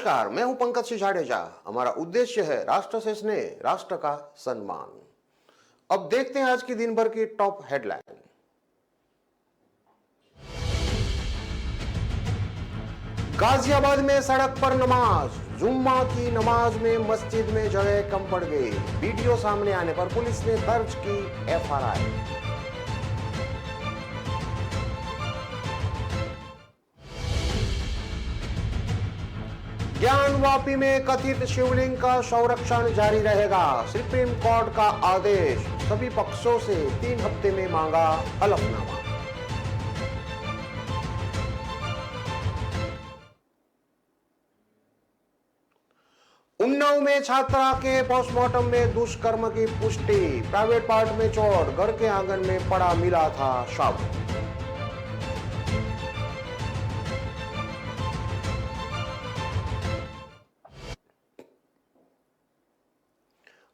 नमस्कार, मैं हूं पंकज सिंह जाडेजा। हमारा उद्देश्य है राष्ट्र से स्नेह, राष्ट्र का सम्मान। अब देखते हैं आज की दिन भर की टॉप हेडलाइन। गाजियाबाद में सड़क पर नमाज, जुम्मा की नमाज में मस्जिद में जगह कम पड़ गई। वीडियो सामने आने पर पुलिस ने दर्ज की एफआईआर। ज्ञानवापी में कथित शिवलिंग का संरक्षण जारी रहेगा। सुप्रीम कोर्ट का आदेश, सभी पक्षों से 3 हफ्ते में मांगा हलफनामा। उन्नाव में छात्रा के पोस्टमार्टम में दुष्कर्म की पुष्टि। प्राइवेट पार्ट में चोट, घर के आंगन में पड़ा मिला था शव।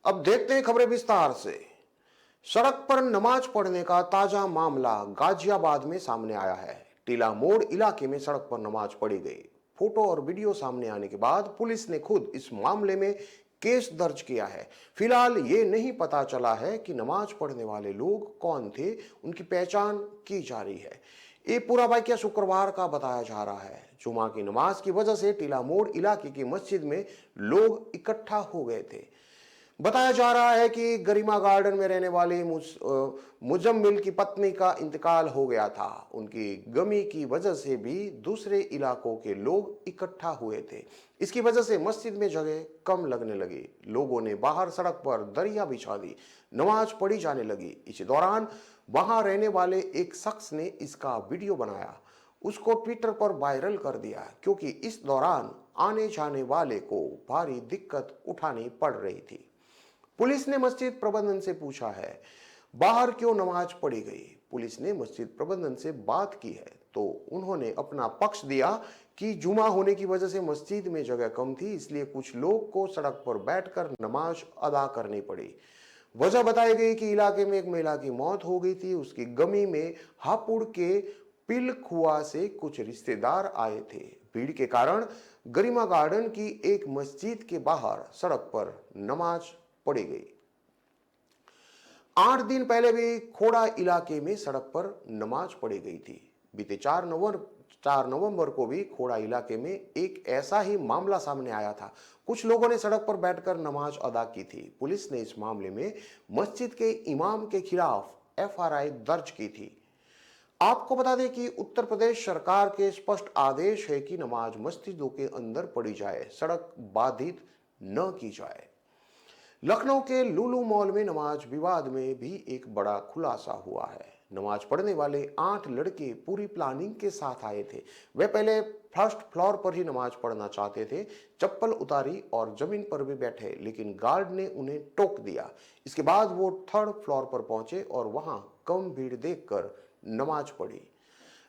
अब देखते हैं खबरें विस्तार से। सड़क पर नमाज पढ़ने का ताजा मामला गाजियाबाद में सामने आया है। टीला मोड़ इलाके में सड़क पर नमाज पढ़ी गई। फोटो और वीडियो सामने आने के बाद पुलिस ने खुद इस मामले में केस दर्ज किया है। फिलहाल ये नहीं पता चला है कि नमाज पढ़ने वाले लोग कौन थे, उनकी पहचान की जा रही है। ये पूरा वाकया शुक्रवार का बताया जा रहा है। जुमा की नमाज की वजह से टीला मोड़ इलाके की मस्जिद में लोग इकट्ठा हो गए थे। बताया जा रहा है कि गरिमा गार्डन में रहने वाली मुजम्मिल की पत्नी का इंतकाल हो गया था। उनकी गमी की वजह से भी दूसरे इलाकों के लोग इकट्ठा हुए थे। इसकी वजह से मस्जिद में जगह कम लगने लगी। लोगों ने बाहर सड़क पर दरिया बिछा दी, नमाज पढ़ी जाने लगी। इसी दौरान वहां रहने वाले एक शख्स ने इसका वीडियो बनाया, उसको ट्विटर पर वायरल कर दिया, क्योंकि इस दौरान आने जाने वाले को भारी दिक्कत उठानी पड़ रही थी। पुलिस ने मस्जिद प्रबंधन से पूछा है, बाहर क्यों नमाज पढ़ी गई। पुलिस ने मस्जिद प्रबंधन से बात की है तो उन्होंने अपना पक्ष दिया कि जुमा होने की वजह से मस्जिद में जगह कम थी, इसलिए कुछ लोग को सड़क पर बैठकर नमाज अदा करनी पड़ी। वजह बताई गई कि इलाके में एक महिला की मौत हो गई थी। उसकी गमी में हापुड़ के पिलखुआ से कुछ रिश्तेदार आए थे। भीड़ के कारण गरिमा गार्डन की एक मस्जिद के बाहर सड़क पर नमाज पड़ी गई। 8 दिन पहले भी खोड़ा इलाके में सड़क पर नमाज पढ़ी गई थी। बीते 4 नवंबर को भी खोड़ा इलाके में एक ऐसा ही मामला सामने आया था। कुछ लोगों ने सड़क पर बैठकर नमाज अदा की थी। पुलिस ने इस मामले में मस्जिद के इमाम के खिलाफ एफआईआर दर्ज की थी। आपको बता दें कि उत्तर प्रदेश सरकार के स्पष्ट आदेश है कि नमाज मस्जिदों के अंदर पढ़ी जाए, सड़क बाधित न की जाए। लखनऊ के लुलु मॉल में नमाज विवाद में भी एक बड़ा खुलासा हुआ है। नमाज पढ़ने वाले 8 लड़के पूरी प्लानिंग के साथ आए थे। वे पहले फर्स्ट फ्लोर पर ही नमाज पढ़ना चाहते थे। चप्पल उतारी और जमीन पर भी बैठे, लेकिन गार्ड ने उन्हें टोक दिया। इसके बाद वो 3rd फ्लोर पर पहुंचे और वहां कम भीड़ देखकर नमाज पढ़ी।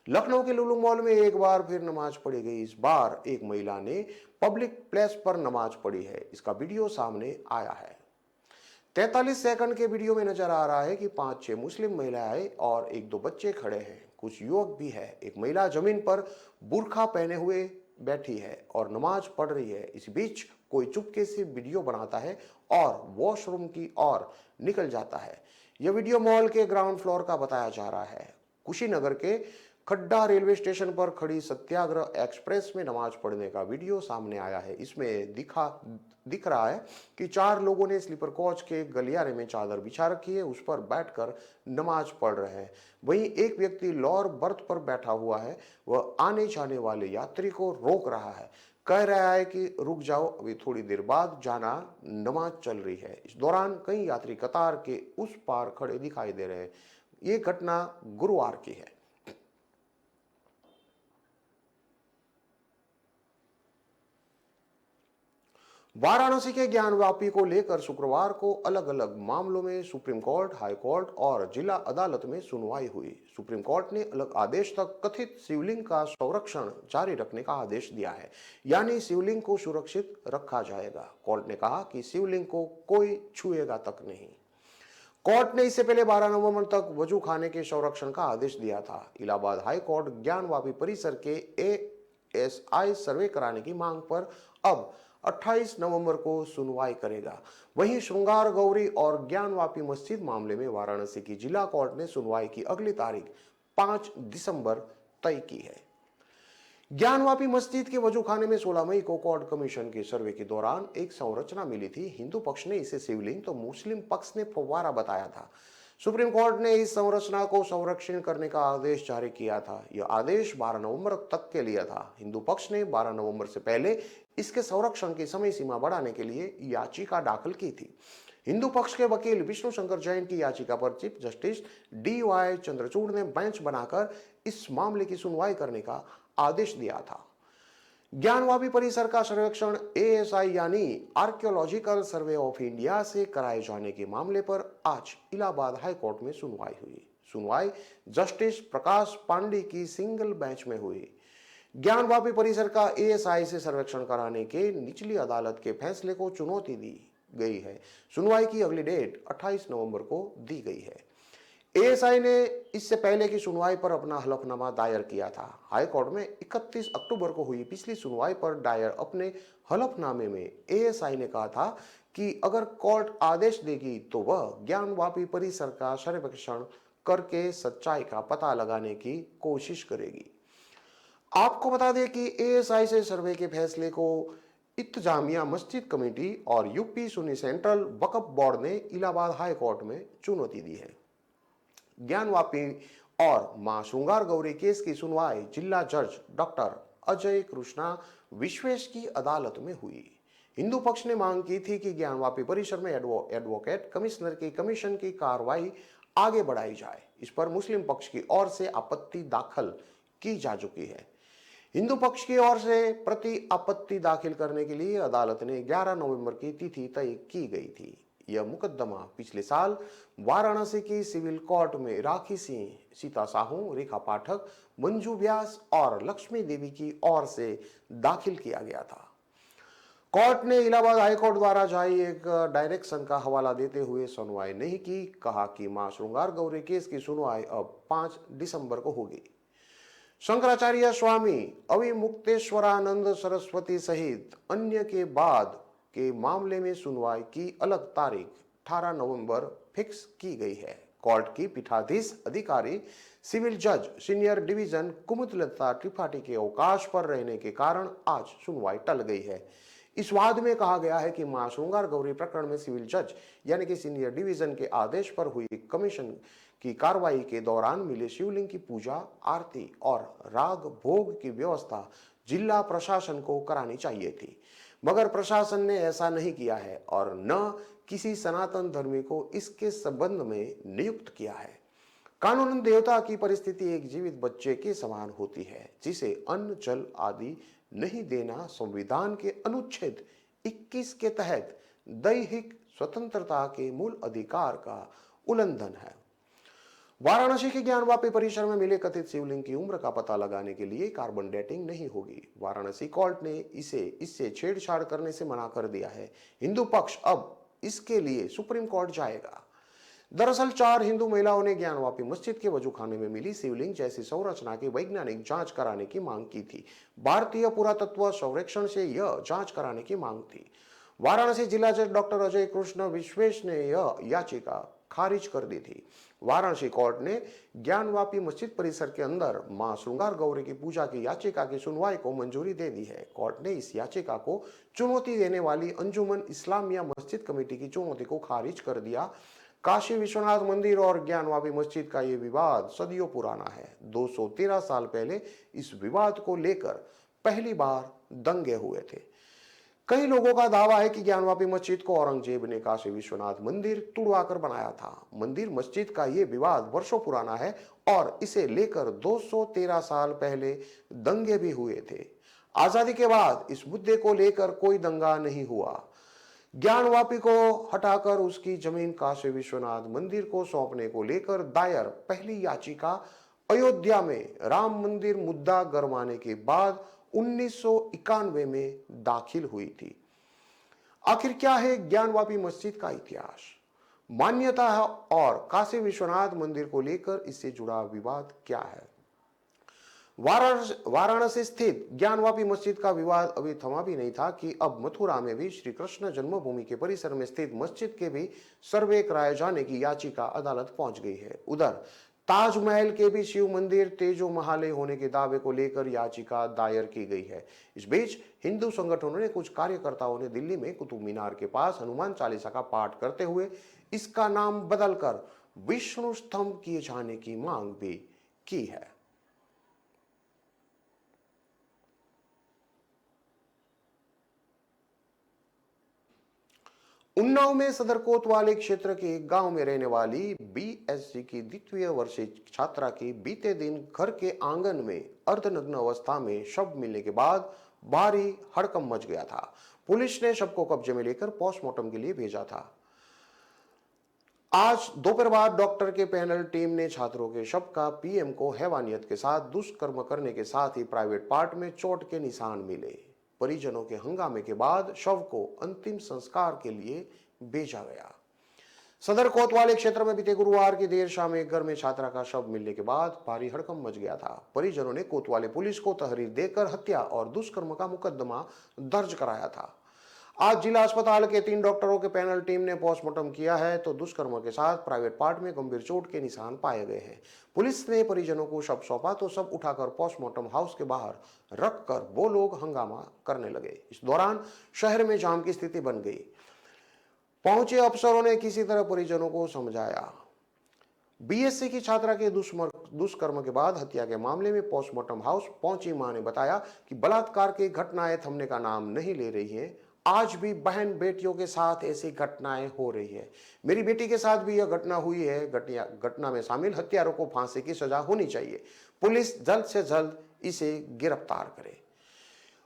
लखनऊ के लुलु मॉल में एक बार फिर नमाज पढ़ी गई। इस बार एक महिला ने पब्लिक प्लेस पर नमाज पढ़ी है। इसका वीडियो सामने आया है। 43 सेकंड के वीडियो में नजर आ रहा है कि 5-6 मुस्लिम महिलाएं और 1-2 बच्चे खड़े हैं। कुछ युवक भी है। एक महिला जमीन पर बुर्खा पहने हुए बैठी है और नमाज पढ़ रही है। इस बीच कोई चुपके से वीडियो बनाता है और वॉशरूम की ओर निकल जाता है। यह वीडियो मॉल के ग्राउंड फ्लोर का बताया जा रहा है। कुशीनगर के खड्डा रेलवे स्टेशन पर खड़ी सत्याग्रह एक्सप्रेस में नमाज पढ़ने का वीडियो सामने आया है। इसमें दिख रहा है कि 4 लोगों ने स्लीपर कोच के गलियारे में चादर बिछा रखी है, उस पर बैठकर नमाज पढ़ रहे हैं। वहीं एक व्यक्ति लोअर बर्थ पर बैठा हुआ है। वह आने जाने वाले यात्री को रोक रहा है, कह रहा है कि रुक जाओ, अभी थोड़ी देर बाद जाना, नमाज चल रही है। इस दौरान कई यात्री कतार के उस पार खड़े दिखाई दे रहे हैं। ये घटना गुरुवार की है। वाराणसी के ज्ञानवापी को लेकर शुक्रवार को अलग अलग मामलों में सुप्रीम कोर्ट, हाई कोर्ट और जिला अदालत में सुनवाई हुई। सुप्रीम कोर्ट ने अलग आदेश तक कथित शिवलिंग का संरक्षण जारी रखने का आदेश दिया है, यानी शिवलिंग को सुरक्षित रखा जाएगा। कोर्ट ने कहा कि शिवलिंग को कोई छुएगा तक नहीं। कोर्ट ने इससे पहले 12 नवंबर तक वजू खाने के संरक्षण का आदेश दिया था। इलाहाबाद हाई कोर्ट ज्ञानवापी परिसर के ESI सर्वे कराने की मांग पर अब 28 नवंबर को सुनवाई करेगा। वहीं श्रृंगार गौरी और ज्ञानवापी मस्जिद मामले में वाराणसी की जिला कोर्ट ने सुनवाई की अगली तारीख 5 दिसंबर तय की है। ज्ञानवापी मस्जिद के वजूखाने में 16 मई को कोर्ट कमीशन के सर्वे के दौरान एक संरचना मिली थी। हिंदू पक्ष ने इसे शिवलिंग तो मुस्लिम पक्ष ने फव्वारा बताया था। सुप्रीम कोर्ट ने इस संरचना को संरक्षण करने का आदेश जारी किया था। यह आदेश 12 नवंबर तक के लिए था। हिंदू पक्ष ने 12 नवंबर से पहले इसके संरक्षण की समय सीमा बढ़ाने के लिए याचिका दाखिल की थी। हिंदू पक्ष के वकील विष्णु शंकर जैन की याचिका पर चीफ जस्टिस DY चंद्रचूड़ ने बेंच बनाकर इस मामले की सुनवाई करने का आदेश दिया था। ज्ञानवापी परिसर का सर्वेक्षण ASI यानी आर्कियोलॉजिकल सर्वे ऑफ इंडिया से कराए जाने के मामले पर आज इलाहाबाद हाई कोर्ट में सुनवाई हुई। सुनवाई जस्टिस प्रकाश पांडे की सिंगल बेंच में हुई। ज्ञानवापी परिसर का ASI से सर्वेक्षण कराने के निचली अदालत के फैसले को चुनौती दी गई है। सुनवाई की अगली डेट 28 नवंबर को दी गई है। ASI ने इससे पहले की सुनवाई पर अपना हलफनामा दायर किया था। हाई कोर्ट में 31 अक्टूबर को हुई पिछली सुनवाई पर दायर अपने हलफनामे में ASI ने कहा था कि अगर कोर्ट आदेश देगी तो वह ज्ञानवापी परिसर का सर्वेक्षण करके सच्चाई का पता लगाने की कोशिश करेगी। आपको बता दें कि ASI से सर्वे के फैसले को इंतजामिया मस्जिद कमेटी और यूपी सुन्नी सेंट्रल वक्फ बोर्ड ने इलाहाबाद हाई कोर्ट में चुनौती दी है। ज्ञानवापी और मां श्रृंगार गौरी केस की सुनवाई जिला जज डॉक्टर अजय कृष्णा विश्वेश की अदालत में हुई। हिंदू पक्ष ने मांग की थी कि ज्ञानवापी परिसर में एडवोकेट कमिश्नर की कमीशन की कार्रवाई आगे बढ़ाई जाए। इस पर मुस्लिम पक्ष की ओर से आपत्ति दाखिल की जा चुकी है। हिंदू पक्ष की ओर से प्रति आपत्ति दाखिल करने के लिए अदालत ने 11 नवंबर की तिथि तय की गई थी। यह मुकदमा पिछले साल वाराणसी की सिविल कोर्ट में राखी सिंह, सीता साहू, रेखा पाठक, मंजू व्यास और लक्ष्मी देवी की ओर से दाखिल किया गया था। कोर्ट ने इलाहाबाद हाईकोर्ट द्वारा जारी एक डायरेक्शन का हवाला देते हुए सुनवाई नहीं की। कहा कि मां श्रृंगार गौरी केस की सुनवाई अब 5 दिसंबर को होगी। शंकराचार्य स्वामी अविमुक्तेश्वरानंद सरस्वती सहित अन्य के बाद के मामले में सुनवाई की अलग तारीख 18 नवंबर फिक्स की गई है। कोर्ट की पीठाधीश अधिकारी सिविल जज सीनियर डिवीजन कुमुदलता त्रिपाठी के अवकाश पर रहने के कारण आज सुनवाई टल गई है। इस वाद में कहा गया है कि मां श्रृंगार गौरी प्रकरण में सिविल जज यानी कि सीनियर डिवीजन के आदेश पर हुई कमीशन की कार्रवाई के दौरान मिले शिवलिंग की पूजा, आरती और राग भोग की व्यवस्था जिला प्रशासन को करानी चाहिए थी, मगर प्रशासन ने ऐसा नहीं किया है और न किसी सनातन धर्मी को इसके संबंध में नियुक्त किया है। कानूनन देवता की परिस्थिति एक जीवित बच्चे के समान होती है जिसे अन्न, जल आदि नहीं देना संविधान के अनुच्छेद 21 के तहत दैहिक स्वतंत्रता के मूल अधिकार का उल्लंघन है। वाराणसी के ज्ञानवापी परिसर में मिले कथित शिवलिंग की उम्र का पता लगाने के लिए कार्बन डेटिंग नहीं होगी। वाराणसी कोर्ट ने इससे छेड़छाड़ करने से मना कर दिया है। हिंदू पक्ष अब इसके लिए सुप्रीम कोर्ट जाएगा। दरअसल 4 हिंदू महिलाओं ने ज्ञानवापी मस्जिद के वजूखाने में मिली शिवलिंग जैसी संरचना की वैज्ञानिक जांच कराने की मांग की थी। भारतीय पुरातत्व सर्वेक्षण से यह जांच कराने की मांग थी। वाराणसी जिला जज डॉक्टर अजय कृष्ण विश्वेश ने यह याचिका खारिज कर दी थी। वाराणसी कोर्ट ने ज्ञानवापी मस्जिद परिसर के अंदर मां श्रृंगार गौरी की पूजा की याचिका की सुनवाई को मंजूरी दे दी है। कोर्ट ने इस याचिका को चुनौती देने वाली अंजुमन इस्लामिया मस्जिद कमेटी की चुनौती को खारिज कर दिया। काशी विश्वनाथ मंदिर और ज्ञानवापी मस्जिद का यह विवाद सदियों पुराना है। 213 साल पहले इस विवाद को लेकर पहली बार दंगे हुए थे। कई लोगों का दावा है कि ज्ञानवापी मस्जिद को औरंगजेब ने काशी विश्वनाथ मंदिर तुड़वाकर बनाया था। मंदिर मस्जिद का यह विवाद वर्षों पुराना है और इसे लेकर 213 साल पहले दंगे भी हुए थे। आजादी के बाद इस मुद्दे को लेकर कोई दंगा नहीं हुआ। ज्ञानवापी को हटाकर उसकी जमीन काशी विश्वनाथ मंदिर को सौंपने को लेकर दायर पहली याचिका अयोध्या में राम मंदिर मुद्दा गरमाने के बाद 1991 में दाखिल हुई थी। आखिर क्या है ज्ञानवापी मस्जिद का इतिहास, मान्यता और काशी विश्वनाथ मंदिर को लेकर इससे जुड़ा विवाद क्या है? वाराणसी स्थित ज्ञानवापी मस्जिद का विवाद अभी थमा भी नहीं था कि अब मथुरा में भी श्री कृष्ण जन्मभूमि के परिसर में स्थित मस्जिद के भी सर्वे कराए जाने की याचिका अदालत पहुंच गई है। उधर ताजमहल के भी शिव मंदिर तेजो महालय होने के दावे को लेकर याचिका दायर की गई है। इस बीच हिंदू संगठनों ने कुछ कार्यकर्ताओं ने दिल्ली में कुतुब मीनार के पास हनुमान चालीसा का पाठ करते हुए इसका नाम बदलकर विष्णु स्तंभ किए जाने की मांग भी की है। उन्नाव में सदर कोतवाली क्षेत्र के एक गांव में रहने वाली बीएससी की द्वितीय वर्षीय छात्रा की बीते दिन घर के आंगन में अर्धनग्न अवस्था में शव मिलने के बाद भारी हड़कंप मच गया था। पुलिस ने शव को कब्जे में लेकर पोस्टमार्टम के लिए भेजा था। आज दोपहर बाद डॉक्टर के पैनल टीम ने छात्रों के शव का पीएम को हैवानियत के साथ दुष्कर्म करने के साथ ही प्राइवेट पार्ट में चोट के निशान मिले। परिजनों के हंगामे के बाद शव को अंतिम संस्कार के लिए भेजा गया। सदर कोतवाली क्षेत्र में बीते गुरुवार की देर शाम एक घर में छात्रा का शव मिलने के बाद भारी हड़कंप मच गया था। परिजनों ने कोतवाली पुलिस को तहरीर देकर हत्या और दुष्कर्म का मुकदमा दर्ज कराया था। आज जिला अस्पताल के 3 डॉक्टरों के पैनल टीम ने पोस्टमार्टम किया है तो दुष्कर्म के साथ प्राइवेट पार्ट में गंभीर चोट के निशान पाए गए हैं। पुलिस ने परिजनों को शव सौंपा तो शव उठाकर पोस्टमार्टम हाउस के बाहर रखकर वो लोग हंगामा करने लगे। इस दौरान शहर में जाम की स्थिति बन गई। पहुंचे अफसरों ने किसी तरह परिजनों को समझाया। बीएससी की छात्रा के दुष्कर्म के बाद हत्या के मामले में पोस्टमार्टम हाउस पहुंची मां ने बताया कि बलात्कार की घटनाएं थमने का नाम नहीं ले रही हैं। आज भी बहन बेटियों के साथ ऐसी घटनाएं हो रही है। मेरी बेटी के साथ भी यह घटना हुई है। घटना में शामिल हत्यारों को फांसी की सजा होनी चाहिए। पुलिस जल्द से जल्द इसे गिरफ्तार करे।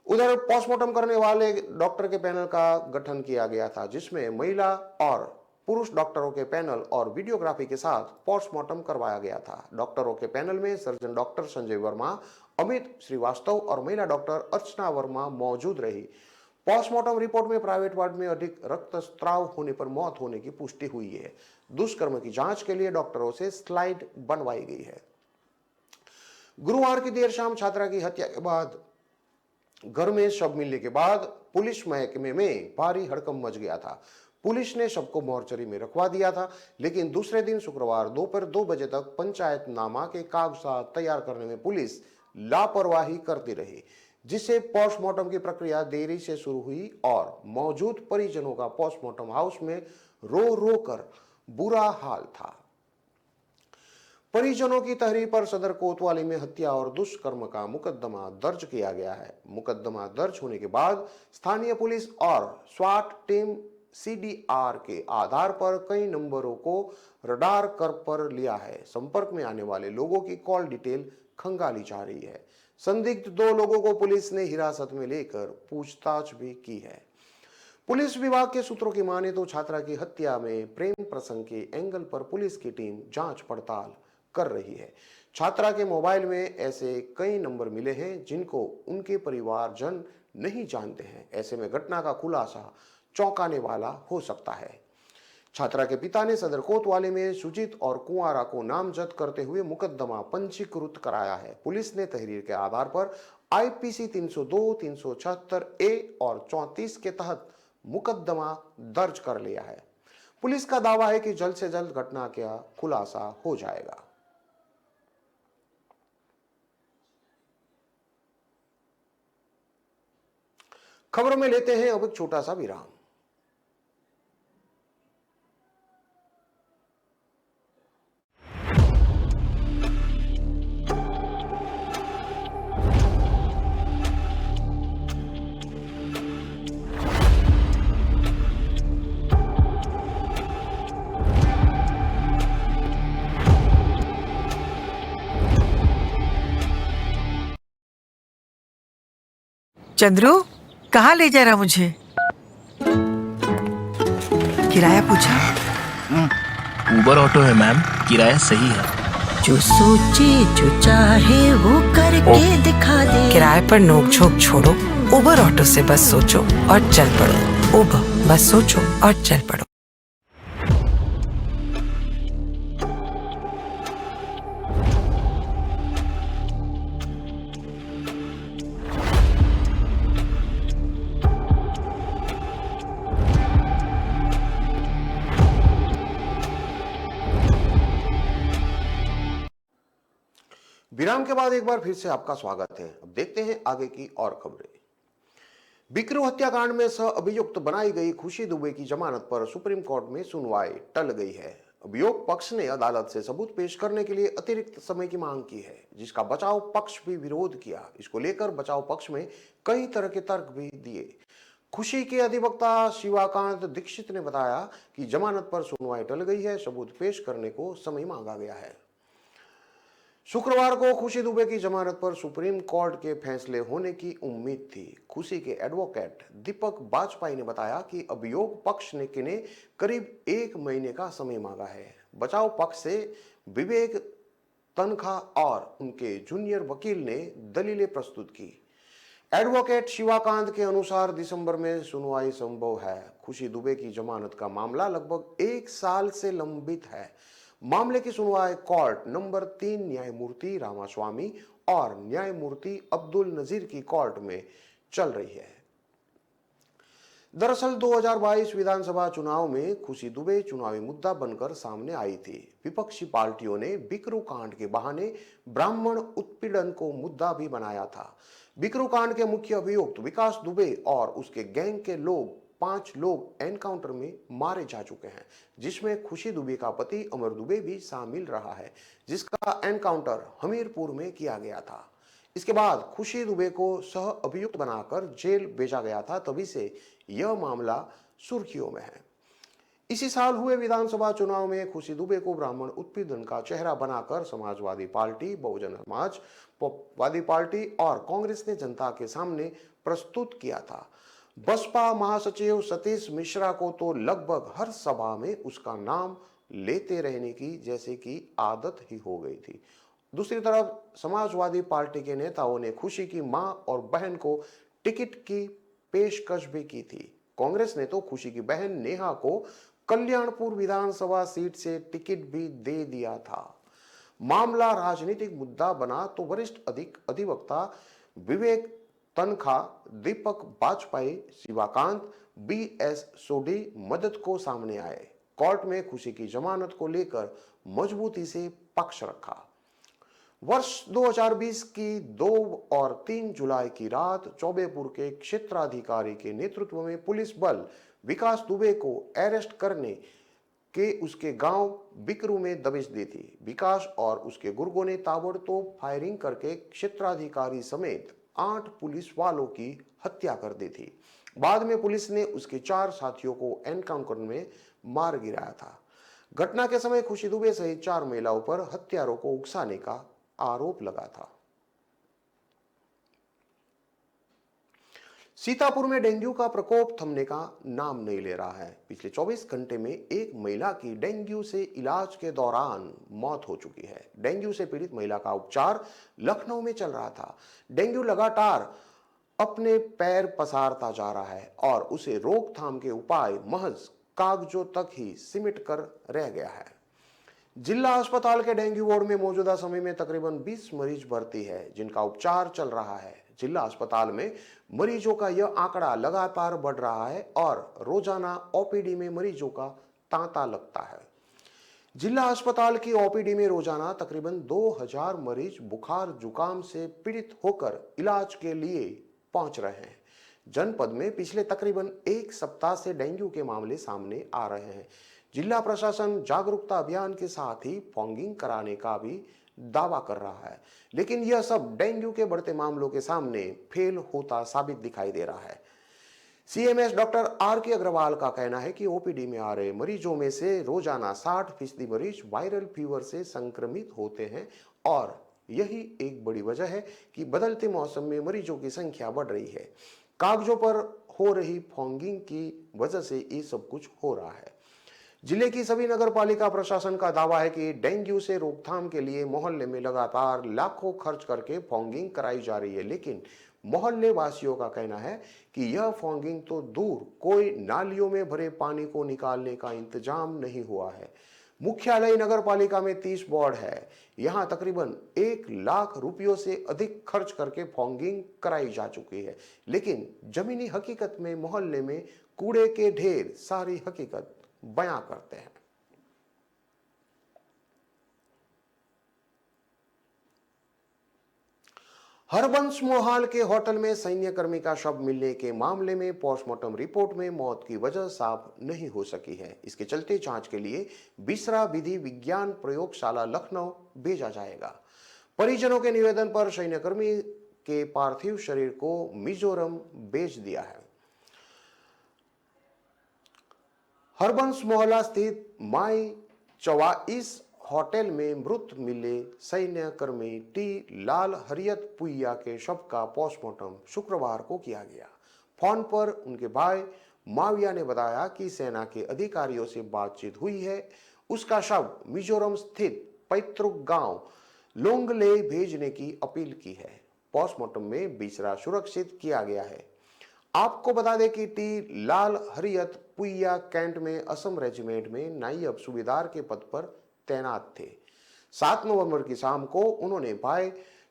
उधर पोस्टमार्टम करने वाले डॉक्टर के पैनल का गठन किया गया था जिसमें महिला और पुरुष डॉक्टरों के पैनल और वीडियोग्राफी के साथ पोस्टमार्टम करवाया गया था। डॉक्टरों के पैनल में सर्जन डॉक्टर संजय वर्मा, अमित श्रीवास्तव और महिला डॉक्टर अर्चना वर्मा मौजूद रही। पोस्टमार्टम रिपोर्ट में प्राइवेट वार्ड में अधिक रक्तस्राव होने पर मौत होने की पुष्टि हुई है। दुष्कर्म की जांच के लिए डॉक्टरों से स्लाइड बनवाई गई है। गुरुवार की देर शाम छात्रा की हत्या के बाद घर में शव मिलने के बाद पुलिस महकमे में भारी हड़कंप मच गया था। पुलिस ने शव को मोर्चरी में रखवा दिया था, लेकिन दूसरे दिन शुक्रवार दोपहर 2 बजे तक पंचायतनामा के कागजात तैयार करने में पुलिस लापरवाही करती रही, जिससे पोस्टमार्टम की प्रक्रिया देरी से शुरू हुई और मौजूद परिजनों का पोस्टमार्टम हाउस में रो रो कर बुरा हाल था। परिजनों की तहरीर पर सदर कोतवाली में हत्या और दुष्कर्म का मुकदमा दर्ज किया गया है। मुकदमा दर्ज होने के बाद स्थानीय पुलिस और स्वाट टीम सीडीआर के आधार पर कई नंबरों को रडार कर पर लिया है। संपर्क में आने वाले लोगों की कॉल डिटेल खंगाली जा रही है। संदिग्ध 2 लोगों को पुलिस ने हिरासत में लेकर पूछताछ भी की है। पुलिस विभाग के सूत्रों की माने तो छात्रा की हत्या में प्रेम प्रसंग के एंगल पर पुलिस की टीम जांच पड़ताल कर रही है। छात्रा के मोबाइल में ऐसे कई नंबर मिले हैं जिनको उनके परिवारजन नहीं जानते हैं। ऐसे में घटना का खुलासा चौंकाने वाला हो सकता है। छात्रा के पिता ने सदर कोतवाली में सुजीत और कुंवारा को नामजद करते हुए मुकदमा पंजीकृत कराया है। पुलिस ने तहरीर के आधार पर आईपीसी 302, 376 ए और 34 के तहत मुकदमा दर्ज कर लिया है। पुलिस का दावा है कि जल्द से जल्द घटना का खुलासा हो जाएगा। खबरों में लेते हैं अब एक छोटा सा विराम। चंद्रू, कहाँ ले जा रहा मुझे? किराया पूछा? उबर ऑटो है मैम, किराया सही है। जो सोचे जो चाहे वो करके दिखा दे। किराए पर नोक झोंक छोड़ो, उबर ऑटो से बस सोचो और चल पड़ो। उबर, बस सोचो और चल पड़ो। विराम के बाद एक बार फिर से आपका स्वागत है। अब देखते हैं आगे की और खबरें। बिकरू हत्याकांड में सह अभियुक्त बनाई गई खुशी दुबे की जमानत पर सुप्रीम कोर्ट में सुनवाई टल गई है। अभियोग पक्ष ने अदालत से सबूत पेश करने के लिए अतिरिक्त समय की मांग की है, जिसका बचाव पक्ष भी विरोध किया। इसको लेकर बचाव पक्ष में कई तरह के तर्क भी दिए। खुशी के अधिवक्ता शिवाकांत दीक्षित ने बताया कि जमानत पर सुनवाई टल गई है, सबूत पेश करने को समय मांगा गया है। शुक्रवार को खुशी दुबे की जमानत पर सुप्रीम कोर्ट के फैसले होने की उम्मीद थी। खुशी के एडवोकेट दीपक बाजपेयी ने बताया कि अभियोग पक्ष ने किन्हें करीब 1 महीने का समय मांगा है। बचाव पक्ष से विवेक तनखा और उनके जूनियर वकील ने दलीलें प्रस्तुत की। एडवोकेट शिवाकांत के अनुसार दिसंबर में सुनवाई संभव है। खुशी दुबे की जमानत का मामला लगभग 1 साल से लंबित है। मामले की सुनवाई कोर्ट नंबर 3 न्यायमूर्ति रामास्वामी और न्यायमूर्ति अब्दुल नजीर की कोर्ट में चल रही है। दरअसल 2022 विधानसभा चुनाव में खुशी दुबे चुनावी मुद्दा बनकर सामने आई थी। विपक्षी पार्टियों ने बिकरू कांड के बहाने ब्राह्मण उत्पीड़न को मुद्दा भी बनाया था। बिकरू कांड के मुख्य अभियुक्त विकास दुबे और उसके गैंग के 5 लोग एनकाउंटर में मारे जा चुके हैं, जिसमें खुशी दुबे का पति अमर दुबे भी शामिल रहा है, जिसका एनकाउंटर हमीरपुर में किया गया था। इसके बाद खुशी दुबे को सह अभियुक्त बनाकर जेल भेजा गया था, तभी से यह मामला सुर्खियों में है। इसी साल हुए विधानसभा चुनाव में खुशी दुबे को ब्राह्मण उत्पीड़न का चेहरा बनाकर समाजवादी पार्टी, बहुजन समाजवादी पार्टी और कांग्रेस ने जनता के सामने प्रस्तुत किया था। बसपा महासचिव सतीश मिश्रा को तो लगभग हर सभा में उसका नाम लेते रहने की जैसे कि आदत ही हो गई थी। दूसरी तरफ समाजवादी पार्टी के नेताओं ने खुशी की मां और बहन को टिकट की पेशकश भी की थी। कांग्रेस ने तो खुशी की बहन नेहा को कल्याणपुर विधानसभा सीट से टिकट भी दे दिया था। मामला राजनीतिक मुद्दा बना तो वरिष्ठ अधिवक्ता विवेक तनखा, दीपक बाजपेयी, शिवाकांत, BS सोडी मदद को सामने आए। कोर्ट में खुशी की जमानत को लेकर मजबूती से पक्ष रखा। वर्ष 2020 की 2 और 3 जुलाई की रात चौबेपुर के क्षेत्राधिकारी के नेतृत्व में पुलिस बल विकास दुबे को अरेस्ट करने के उसके गांव बिकरू में दबिश दी थी। विकास और उसके गुर्गों ने ताबड़तोड़ फायरिंग करके क्षेत्राधिकारी समेत 8 पुलिस वालों की हत्या कर दी थी। बाद में पुलिस ने उसके 4 साथियों को एनकाउंटर में मार गिराया था। घटना के समय खुशी दुबे सहित 4 महिलाओं पर हत्यारों को उकसाने का आरोप लगा था। सीतापुर में डेंगू का प्रकोप थमने का नाम नहीं ले रहा है। पिछले 24 घंटे में एक महिला की डेंगू से इलाज के दौरान मौत हो चुकी है। डेंगू से पीड़ित महिला का उपचार लखनऊ में चल रहा था। डेंगू लगातार अपने पैर पसारता जा रहा है और उसे रोकथाम के उपाय महज कागजों तक ही सिमट कर रह गया है। जिला अस्पताल के डेंगू वार्ड में मौजूदा समय में तकरीबन 20 मरीज भर्ती है, जिनका उपचार चल रहा है। जिला अस्पताल में मरीजों का यह आंकड़ा लगातार बढ़ रहा है और रोजाना OPD में मरीजों का तांता लगता है। जिला अस्पताल की OPD में रोजाना तकरीबन 2000 मरीज बुखार जुकाम से पीड़ित होकर इलाज के लिए पहुंच रहे हैं। जनपद में पिछले तकरीबन 1 सप्ताह से डेंगू के मामले सामने आ रहे हैं। जिला प्रशासन जागरूकता अभियान के साथ ही फॉगिंग कराने का भी दावा कर रहा है, लेकिन यह सब डेंगू के बढ़ते मामलों के सामने फेल होता साबित दिखाई दे रहा है। CMS डॉक्टर RK अग्रवाल का कहना है कि OPD में आ रहे मरीजों में से रोजाना 60% मरीज वायरल फीवर से संक्रमित होते हैं और यही एक बड़ी वजह है कि बदलते मौसम में मरीजों की संख्या बढ़ रही है। कागजों पर हो रही फॉगिंग की वजह से ये सब कुछ हो रहा है। जिले की सभी नगर पालिका प्रशासन का दावा है कि डेंगू से रोकथाम के लिए मोहल्ले में लगातार लाखों खर्च करके फॉगिंग कराई जा रही है, लेकिन मोहल्ले वासियों का कहना है कि यह फॉगिंग तो दूर, कोई नालियों में भरे पानी को निकालने का इंतजाम नहीं हुआ है। मुख्यालय नगर पालिका में 30 वार्ड है। यहाँ तकरीबन 1 लाख रुपयों से अधिक खर्च करके फॉगिंग कराई जा चुकी है, लेकिन जमीनी हकीकत में मोहल्ले में कूड़े के ढेर सारी हकीकत बयां करते हैं। हरबंस मोहाल के होटल में सैन्य कर्मी का शव मिलने के मामले में पोस्टमार्टम रिपोर्ट में मौत की वजह साफ नहीं हो सकी है। इसके चलते जांच के लिए बिसरा विधि विज्ञान प्रयोगशाला लखनऊ भेजा जाएगा। परिजनों के निवेदन पर सैन्य कर्मी के पार्थिव शरीर को मिजोरम भेज दिया है। हरबंस मोहल्ला स्थित माई 24 होटल में मृत मिले सैन्य कर्मी टी लाल हरियत पुइया के शव का पोस्टमार्टम शुक्रवार को किया गया। फोन पर उनके भाई माविया ने बताया कि सेना के अधिकारियों से बातचीत हुई है। उसका शव मिजोरम स्थित पैतृक गांव लोंगले भेजने की अपील की है। पोस्टमार्टम में बिसरा सुरक्षित किया गया है। आपको बता दें कि टी लाल हरियत पुइया कैंट में असम रेजिमेंट में नायब सूबेदार के पद पर तैनात थे। 7 नवंबर की शाम को उन्होंने भाई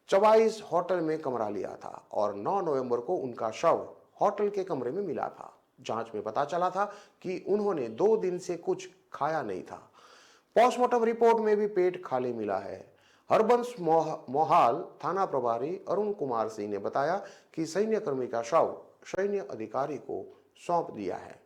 24 होटल में कमरा लिया था और 9 नवंबर को उनका शव होटल के कमरे में मिला था। जांच में पता चला था कि उन्होंने 2 दिन से कुछ खाया नहीं था। पोस्टमार्टम रिपोर्ट में भी पेट खाली मिला है। हरबंस मोहाल थाना प्रभारी अरुण कुमार सिंह ने बताया कि सैन्य कर्मी का शव सैन्य अधिकारी को सौंप दिया है।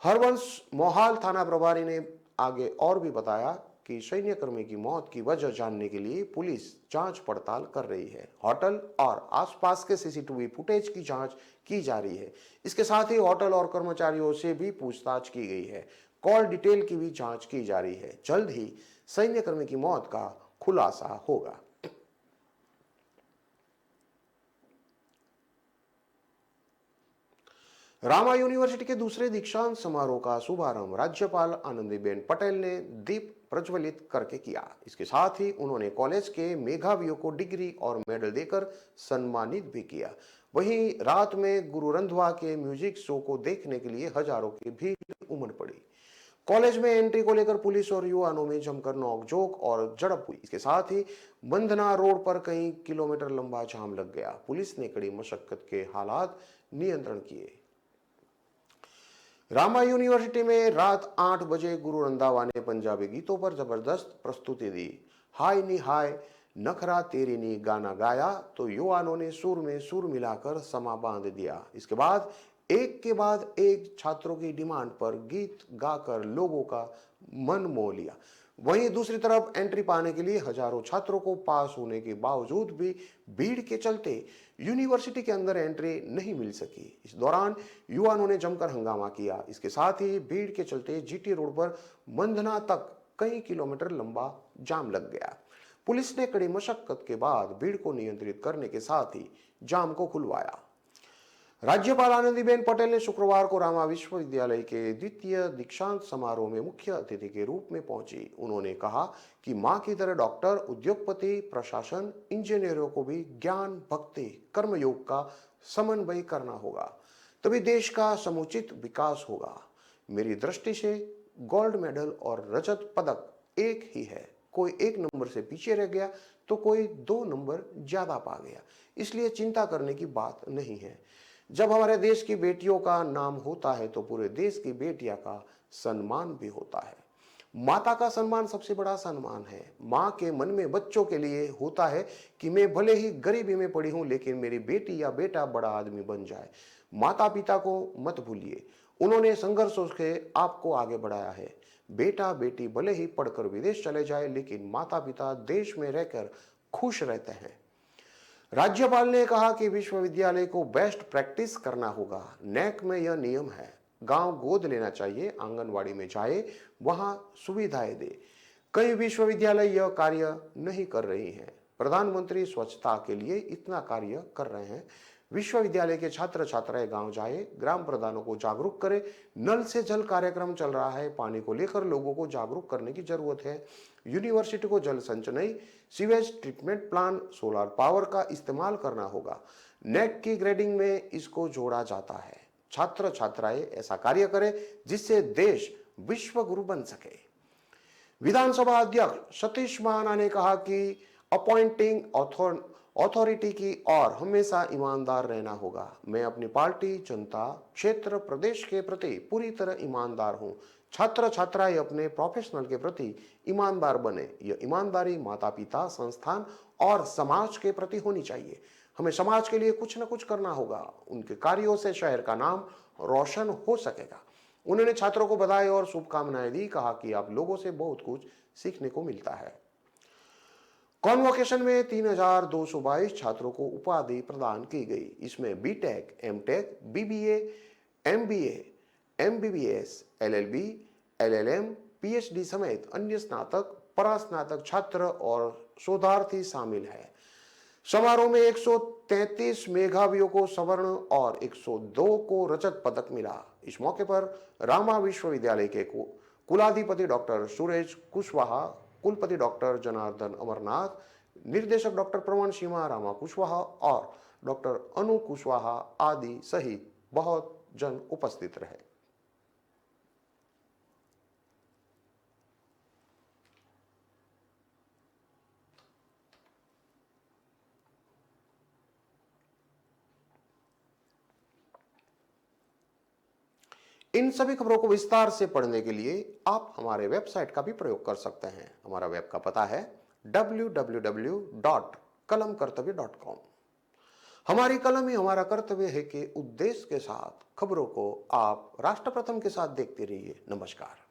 हरबंस मोहाल थाना प्रभारी ने आगे और भी बताया कि सैन्य कर्मी की मौत की वजह जानने के लिए पुलिस जांच पड़ताल कर रही है। होटल और आसपास के सीसीटीवी फुटेज की जांच की जा रही है। इसके साथ ही होटल और कर्मचारियों से भी पूछताछ की गई है। कॉल डिटेल की भी जांच की जा रही है। जल्द ही सैन्य कर्मी की मौत का खुलासा होगा। रामा यूनिवर्सिटी के दूसरे दीक्षांत समारोह का शुभारंभ राज्यपाल आनंदीबेन पटेल ने दीप प्रज्वलित करके किया। इसके साथ ही उन्होंने कॉलेज के मेधावियों को डिग्री और मेडल देकर सम्मानित भी किया। वहीं रात में गुरु रंधवा के म्यूजिक शो को देखने के लिए हजारों की भीड़ उमड़ पड़ी। कॉलेज में एंट्री को लेकर पुलिस और युवाओं में जमकर नोकझोंक और झड़प हुई। इसके साथ ही बंधना रोड पर कई किलोमीटर लंबा जाम लग गया। पुलिस ने कड़ी मशक्कत के हालात नियंत्रण किए। रामा यूनिवर्सिटी में रात 8 बजे गुरु रंधावा ने पंजाबी गीतों पर जबरदस्त प्रस्तुति दी। हाय नी हाय नखरा तेरी नी गाना गाया तो युवाओं ने सुर में सुर मिलाकर समा बांध दिया। इसके बाद एक छात्रों की डिमांड पर गीत गाकर लोगों का मन मोह लिया। वहीं दूसरी तरफ एंट्री पाने के लिए हजारों छात्रों को पास होने के बावजूद भी भीड़ के चलते यूनिवर्सिटी के अंदर एंट्री नहीं मिल सकी। इस दौरान युवाओं ने जमकर हंगामा किया। इसके साथ ही भीड़ के चलते जीटी रोड पर मंधना तक कई किलोमीटर लंबा जाम लग गया। पुलिस ने कड़ी मशक्कत के बाद भीड़ को नियंत्रित करने के साथ ही जाम को खुलवाया। राज्यपाल आनंदीबेन पटेल ने शुक्रवार को रामा विश्वविद्यालय के द्वितीय दीक्षांत समारोह में मुख्य अतिथि के रूप में पहुंची। उन्होंने कहा कि मां की तरह डॉक्टर, उद्योगपति, प्रशासन, इंजीनियरों को भी ज्ञान, भक्ति, कर्मयोग का समन्वय करना होगा, तभी देश का समुचित विकास होगा। मेरी दृष्टि से गोल्ड मेडल और रजत पदक एक ही है। कोई 1 नंबर से पीछे रह गया तो कोई 2 नंबर ज्यादा पा गया, इसलिए चिंता करने की बात नहीं है। जब हमारे देश की बेटियों का नाम होता है तो पूरे देश की बेटियां का सम्मान भी होता है। माता का सम्मान सबसे बड़ा सम्मान है। माँ के मन में बच्चों के लिए होता है कि मैं भले ही गरीबी में पड़ी हूं लेकिन मेरी बेटी या बेटा बड़ा आदमी बन जाए। माता पिता को मत भूलिए, उन्होंने संघर्षों से आपको आगे बढ़ाया है। बेटा बेटी भले ही पढ़कर विदेश चले जाए लेकिन माता पिता देश में रहकर खुश रहते हैं। राज्यपाल ने कहा कि विश्वविद्यालय को बेस्ट प्रैक्टिस करना होगा। नैक में यह नियम है, गांव गोद लेना चाहिए, आंगनवाड़ी में जाए, वहां सुविधाएं दे। कई विश्वविद्यालय यह कार्य नहीं कर रही हैं। प्रधानमंत्री स्वच्छता के लिए इतना कार्य कर रहे हैं। विश्वविद्यालय के छात्र छात्राएं गांव जाए, ग्राम प्रधानों को जागरूक करे। नल से जल कार्यक्रम चल रहा है, पानी को लेकर लोगों को जागरूक करने की जरूरत है। यूनिवर्सिटी को जल संचयन, sewage treatment plant, solar power का इस्तेमाल करना होगा। नेट की ग्रेडिंग में इसको जोड़ा जाता है। छात्र छात्राएं ऐसा कार्य करें जिससे देश विश्व गुरु बन सके। विधानसभा अध्यक्ष सतीश महाना ने कहा कि अपॉइंटिंग अथॉरिटी की ओर हमेशा ईमानदार रहना होगा। मैं अपनी पार्टी, जनता, क्षेत्र, प्रदेश के प्रति पूरी तरह ईमानदार हूं। छात्र छात्राएं अपने प्रोफेशनल के प्रति ईमानदार बने। यह ईमानदारी माता पिता, संस्थान और समाज के प्रति होनी चाहिए। हमें समाज के लिए कुछ न कुछ करना होगा। उनके कार्यों से शहर का नाम रोशन हो सकेगा। उन्होंने छात्रों को बधाई और शुभकामनाएं दी। कहा कि आप लोगों से बहुत कुछ सीखने को मिलता है। कॉन्वोकेशन में 3222 छात्रों को उपाधि प्रदान की गई। इसमें BTech, MTech, BBA, MBA, MBBS, LLB, LLM, PhD समेत अन्य स्नातक, परास्नातक छात्र और शोधार्थी शामिल हैं। समारोह में 133 मेधावियों को स्वर्ण और 102 को रजत पदक मिला। इस मौके पर रामा विश्वविद्यालय के कुलाधिपति डॉक्टर सुरेश कुशवाहा, कुलपति डॉक्टर जनार्दन अमरनाथ, निर्देशक डॉक्टर प्रवण सीमा, रामा कुशवाहा और डॉक्टर अनु कुशवाहा आदि सहित बहुत जन उपस्थित रहे। इन सभी खबरों को विस्तार से पढ़ने के लिए आप हमारे वेबसाइट का भी प्रयोग कर सकते हैं। हमारा वेब का पता है www.kalamkartavya.com। हमारी कलम ही हमारा कर्तव्य है के उद्देश्य के साथ खबरों को आप राष्ट्र प्रथम के साथ देखते रहिए। नमस्कार।